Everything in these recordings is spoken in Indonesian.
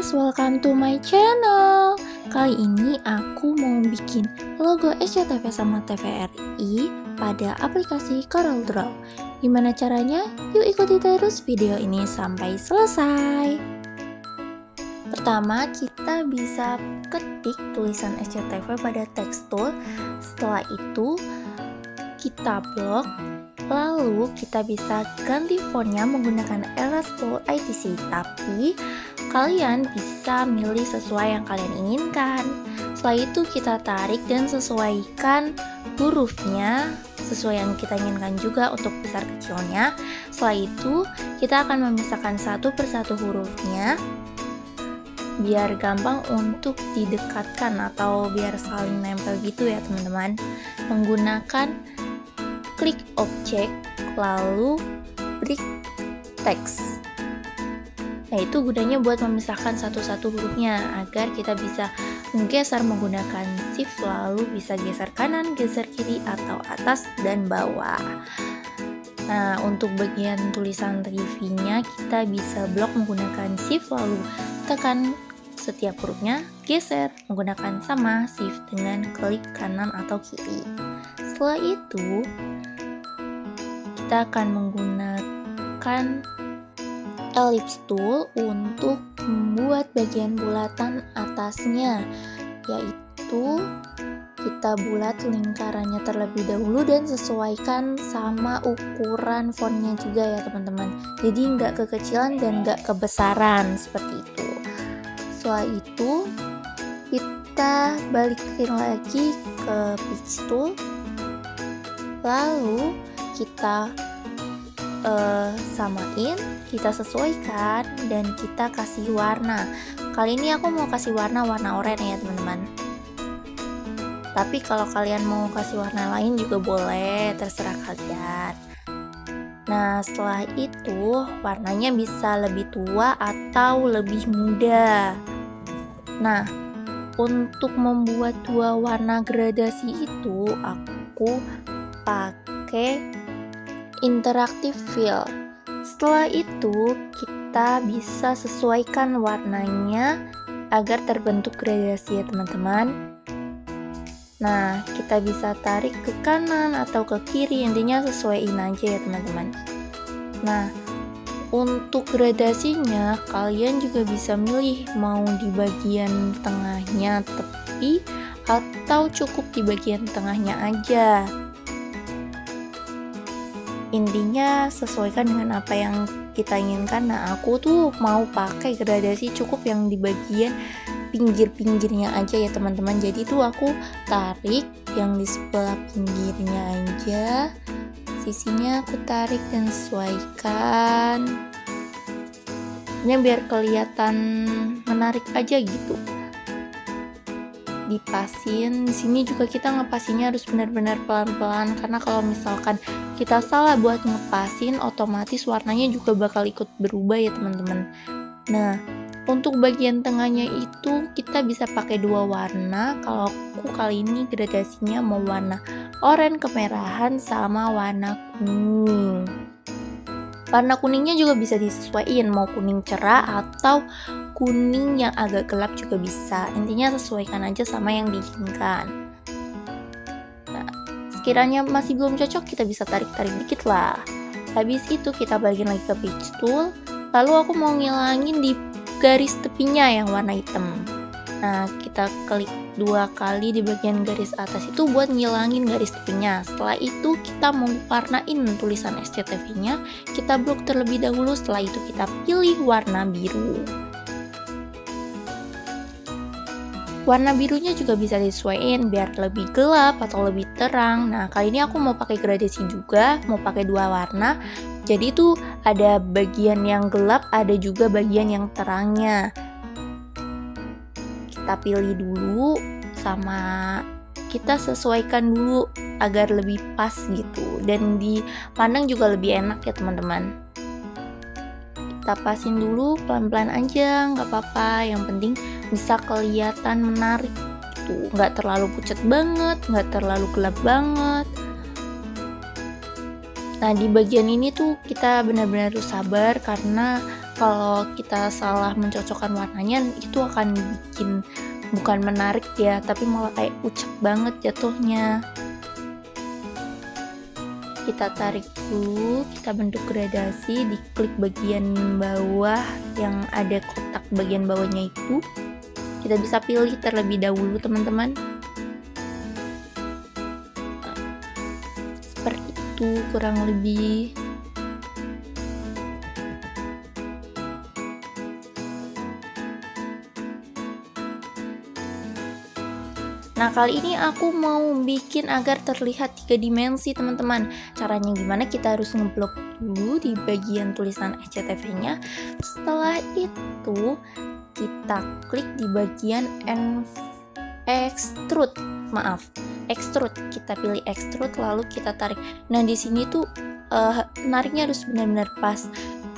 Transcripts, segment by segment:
guys, welcome to my channel. Kali ini aku mau bikin logo SCTV sama TVRI pada aplikasi CorelDRAW. Gimana caranya? Yuk ikuti terus video ini sampai selesai. Pertama, kita bisa ketik tulisan SCTV pada text tool. Setelah itu, kita blok. Lalu kita bisa ganti fontnya menggunakan Erasto ITC, tapi kalian bisa milih sesuai yang kalian inginkan. Setelah itu kita tarik dan sesuaikan hurufnya sesuai yang kita inginkan juga untuk besar kecilnya. Setelah itu kita akan memisahkan satu persatu hurufnya biar gampang untuk didekatkan atau biar saling nempel gitu ya teman-teman. Menggunakan klik objek, lalu break text. Nah, itu gunanya buat memisahkan satu-satu hurufnya agar kita bisa menggeser menggunakan shift, lalu bisa geser kanan, geser kiri, atau atas dan bawah. Nah, untuk bagian tulisan TV-nya kita bisa blok menggunakan shift, lalu tekan setiap hurufnya, geser menggunakan sama shift dengan klik kanan atau kiri. Setelah itu kita akan menggunakan ellipse tool untuk membuat bagian bulatan atasnya, yaitu kita bulat lingkarannya terlebih dahulu dan sesuaikan sama ukuran fontnya juga ya teman-teman, jadi nggak kekecilan dan nggak kebesaran seperti itu. Setelah itu kita balikin lagi ke pitch tool, lalu kita samain, kita sesuaikan, dan kita kasih warna. Kali ini aku mau kasih warna oranye ya teman-teman, tapi kalau kalian mau kasih warna lain juga boleh, terserah kalian. Nah, setelah itu warnanya bisa lebih tua atau lebih muda. Nah, untuk membuat dua warna gradasi itu aku pakai interactive fill. Setelah itu kita bisa sesuaikan warnanya agar terbentuk gradasi ya teman-teman. Nah, kita bisa tarik ke kanan atau ke kiri, intinya sesuaiin aja ya teman-teman. Nah, untuk gradasinya kalian juga bisa milih mau di bagian tengahnya tepi atau cukup di bagian tengahnya aja. Intinya sesuaikan dengan apa yang kita inginkan. Nah, aku tuh mau pakai gradasi cukup yang di bagian pinggir-pinggirnya aja ya teman-teman. Jadi tuh aku tarik yang di sebelah pinggirnya aja, sisinya aku tarik dan sesuaikan. Ini biar kelihatan menarik aja gitu. Dipasin. Di sini juga kita ngepasinnya harus benar-benar pelan-pelan, karena kalau misalkan kita salah buat ngepasin, otomatis warnanya juga bakal ikut berubah ya teman-teman. Nah, untuk bagian tengahnya itu kita bisa pakai dua warna. Kalau aku kali ini gradasinya mau warna oranye kemerahan sama warna kuning. Warna kuningnya juga bisa disesuaikan, mau kuning cerah atau kuning yang agak gelap juga bisa. Intinya sesuaikan aja sama yang diinginkan. Nah, sekiranya masih belum cocok, kita bisa tarik-tarik dikit lah. Habis itu kita balikin lagi ke pitch tool. Lalu aku mau ngilangin di garis tepinya yang warna hitam. Nah, kita klik 2 kali di bagian garis atas itu buat ngilangin garis tepinya. Setelah itu kita mau warnain tulisan SCTV-nya, kita blok terlebih dahulu. Setelah itu kita pilih warna biru. Warna birunya juga bisa disesuaikan biar lebih gelap atau lebih terang. Nah, kali ini aku mau pakai gradasi juga, mau pakai dua warna. Jadi tuh ada bagian yang gelap, ada juga bagian yang terangnya. Kita pilih dulu sama kita sesuaikan dulu agar lebih pas gitu, dan dipandang juga lebih enak ya teman-teman. Kita pasin dulu pelan-pelan aja, nggak apa-apa, yang penting bisa kelihatan menarik gitu, nggak terlalu pucat banget, nggak terlalu gelap banget. Nah, di bagian ini tuh kita benar-benar harus sabar karena kalau kita salah mencocokkan warnanya itu akan bikin bukan menarik ya, tapi malah kayak ucap banget jatuhnya. Kita tarik dulu, kita bentuk gradasi, diklik bagian bawah yang ada kotak bagian bawahnya itu. Kita bisa pilih terlebih dahulu teman-teman. Seperti itu kurang lebih. Nah, kali ini aku mau bikin agar terlihat 3 dimensi, teman-teman. Caranya gimana? Kita harus ngeblok dulu di bagian tulisan SCTV-nya. Setelah itu, kita klik di bagian extrude. Extrude. Kita pilih extrude, lalu kita tarik. Nah, di sini tuh nariknya harus benar-benar pas.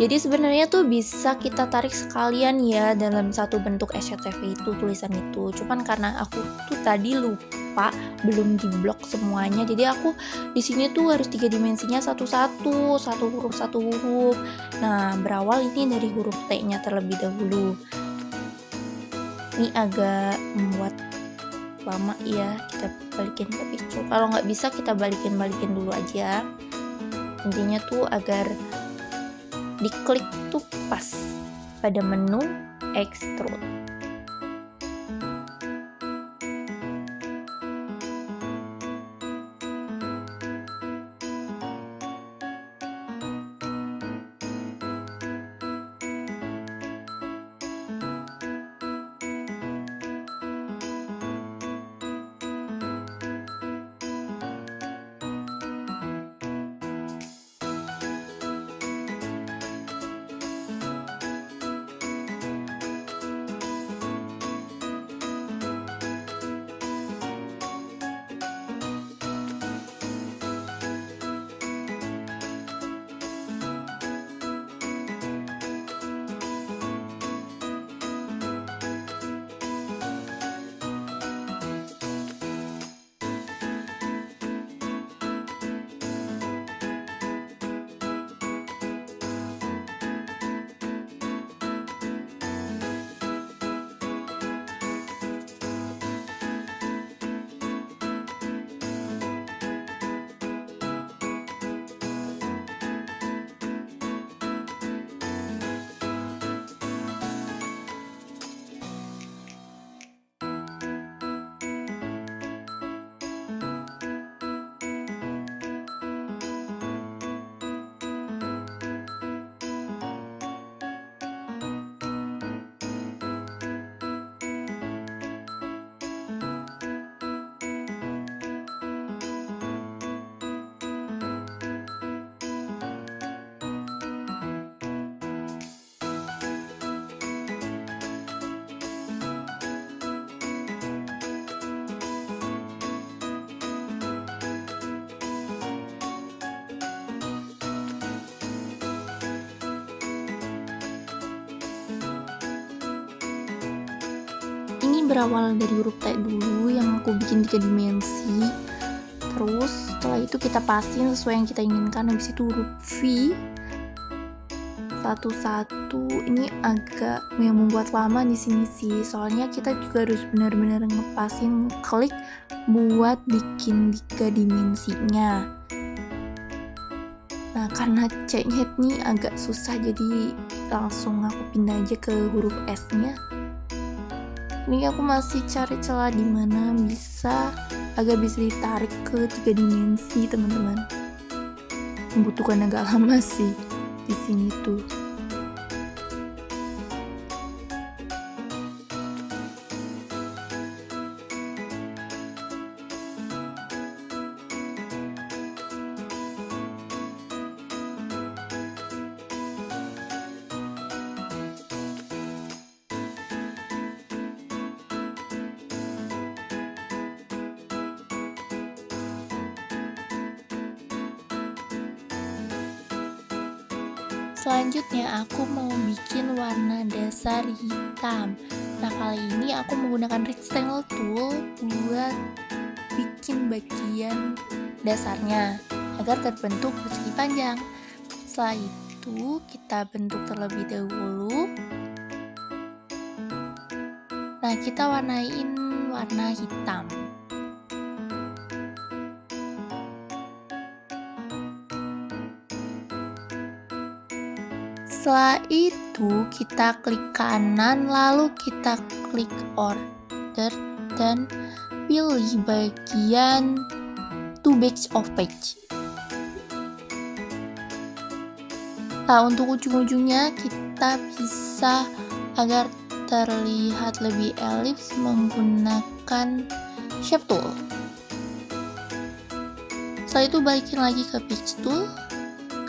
Jadi sebenarnya tuh bisa kita tarik sekalian ya dalam satu bentuk SCTV itu, tulisan itu. Cuman karena aku tuh tadi lupa belum diblok semuanya. Jadi aku di sini tuh harus 3 dimensinya satu-satu, satu huruf. Nah, berawal ini dari huruf T-nya terlebih dahulu. Ini agak membuat lama ya, kita balikin ke picture. Kalau nggak bisa kita balikin dulu aja. Intinya tuh agar diklik tuh pas pada menu extrude. Ini berawal dari huruf T dulu yang aku bikin 3 dimensi. Terus setelah itu kita pasin sesuai yang kita inginkan. Habis itu huruf V satu-satu. Ini agak yang membuat lama di sini sih. Soalnya kita juga harus benar-benar ngepasin klik buat bikin 3 dimensinya. Nah, karena C-nya ini agak susah, jadi langsung aku pindah aja ke huruf S-nya. Ini aku masih cari celah di mana bisa ditarik ke 3 dimensi, teman-teman. Membutuhkan agak lama sih di sini tuh. Selanjutnya aku mau bikin warna dasar hitam. Nah, kali ini aku menggunakan rectangle tool buat bikin bagian dasarnya agar terbentuk persegi panjang. Setelah itu kita bentuk terlebih dahulu. Nah, kita warnain warna hitam. Setelah itu kita klik kanan, lalu kita klik order dan pilih bagian to back of page. Nah, untuk ujung-ujungnya kita bisa agar terlihat lebih elips menggunakan shape tool. Setelah itu balikin lagi ke page tool.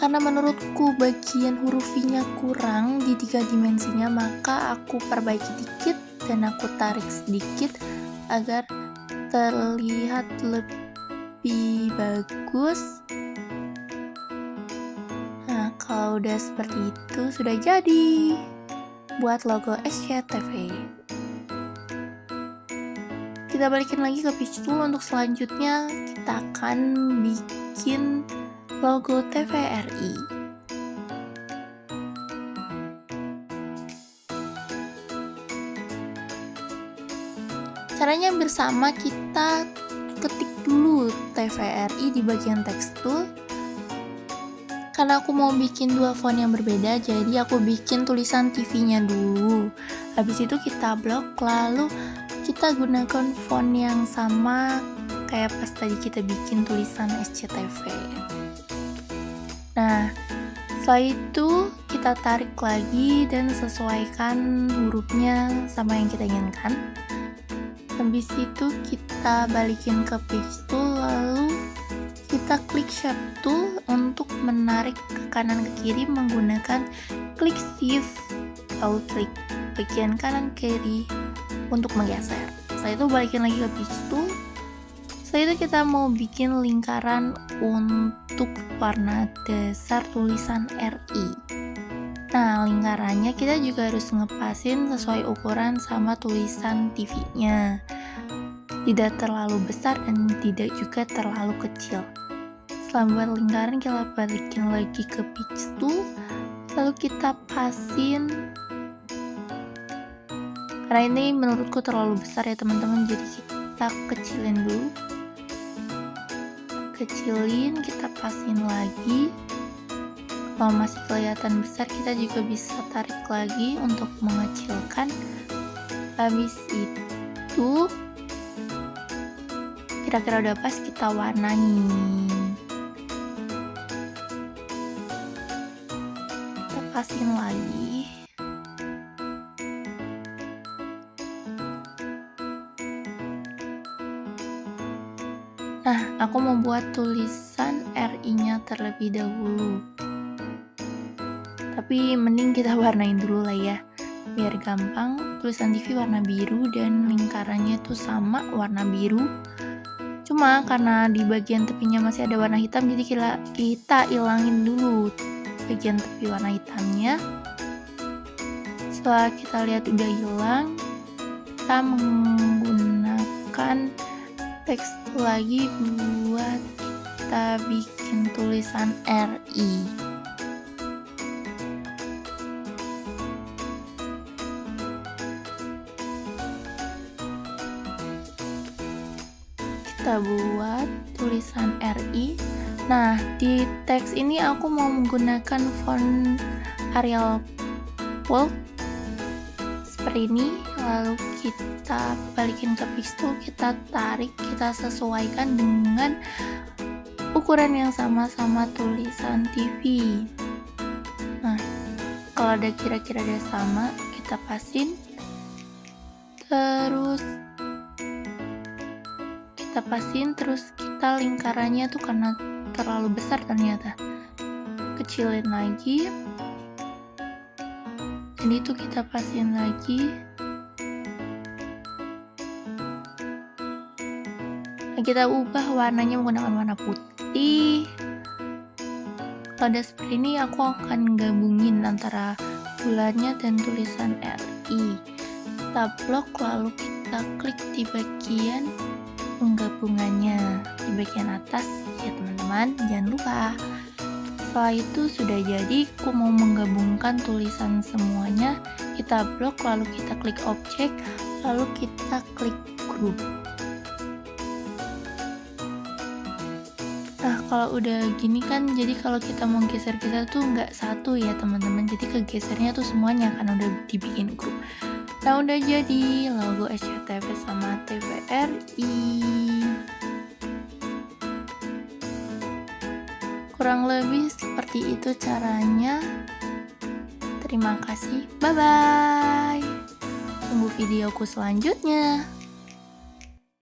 Karena menurutku bagian huruf V-nya kurang di 3 dimensinya, maka aku perbaiki dikit dan aku tarik sedikit agar terlihat lebih bagus. Nah, kalau udah seperti itu sudah jadi buat logo SCTV. Kita balikin lagi ke page tool. Untuk selanjutnya kita akan bikin logo TVRI. Caranya hampir sama, kita ketik dulu TVRI di bagian tekstur. Karena aku mau bikin 2 font yang berbeda, jadi aku bikin tulisan TV-nya dulu. Habis itu kita blok, lalu kita gunakan font yang sama kayak pas tadi kita bikin tulisan SCTV. Nah, setelah itu kita tarik lagi dan sesuaikan hurufnya sama yang kita inginkan. Habis itu kita balikin ke page tool, lalu kita klik shape tool untuk menarik ke kanan ke kiri menggunakan klik shift, lalu klik bagian kanan kiri untuk menggeser. Setelah itu balikin lagi ke page tool. Setelah itu kita mau bikin lingkaran untuk warna dasar tulisan RI. Nah, lingkarannya kita juga harus ngepasin sesuai ukuran sama tulisan TV-nya. Tidak terlalu besar dan tidak juga terlalu kecil. Setelah buat lingkaran, kita balikin lagi ke page tool, lalu kita pasin. Karena ini menurutku terlalu besar ya teman-teman, jadi kita kecilin dulu. Kecilin, kita pasin lagi. Kalau masih kelihatan besar, kita juga bisa tarik lagi untuk mengecilkan. Habis itu kira-kira udah pas, kita warnai. Kita pasin lagi. Nah, aku mau buat tulisan RI-nya terlebih dahulu. Tapi mending kita warnain dulu lah ya, biar gampang. Tulisan TV warna biru dan lingkarannya itu sama warna biru. Cuma karena di bagian tepinya masih ada warna hitam, jadi kita ilangin dulu bagian tepi warna hitamnya. Setelah kita lihat udah hilang, kita menggunakan teks lagi buat kita bikin tulisan RI. Kita buat tulisan RI. Nah, di teks ini aku mau menggunakan font Arial bold seperti ini. Lalu kita balikin ke page tool, kita tarik, kita sesuaikan dengan ukuran yang sama-sama tulisan TV. Nah, kalau ada kira-kira ada sama, kita pasin. Terus kita lingkarannya tuh karena terlalu besar ternyata, kecilin lagi. Jadi itu kita pasin lagi. Nah, kita ubah warnanya menggunakan warna putih. Kalau udah seperti ini, aku akan gabungin antara bulannya dan tulisan RI. Kita blok, lalu kita klik di bagian penggabungannya di bagian atas ya teman-teman. Jangan lupa Setelah itu sudah jadi, aku mau menggabungkan tulisan semuanya. Kita blok, lalu kita klik objek, lalu kita klik group. Nah, kalau udah gini kan, jadi kalau kita mau geser-geser tuh nggak satu ya teman-teman, jadi kegesernya tuh semuanya karena udah dibikin grup. Nah, udah jadi logo SCTV sama TVRI. Kurang lebih seperti itu caranya. Terima kasih, bye-bye. Tunggu videoku selanjutnya.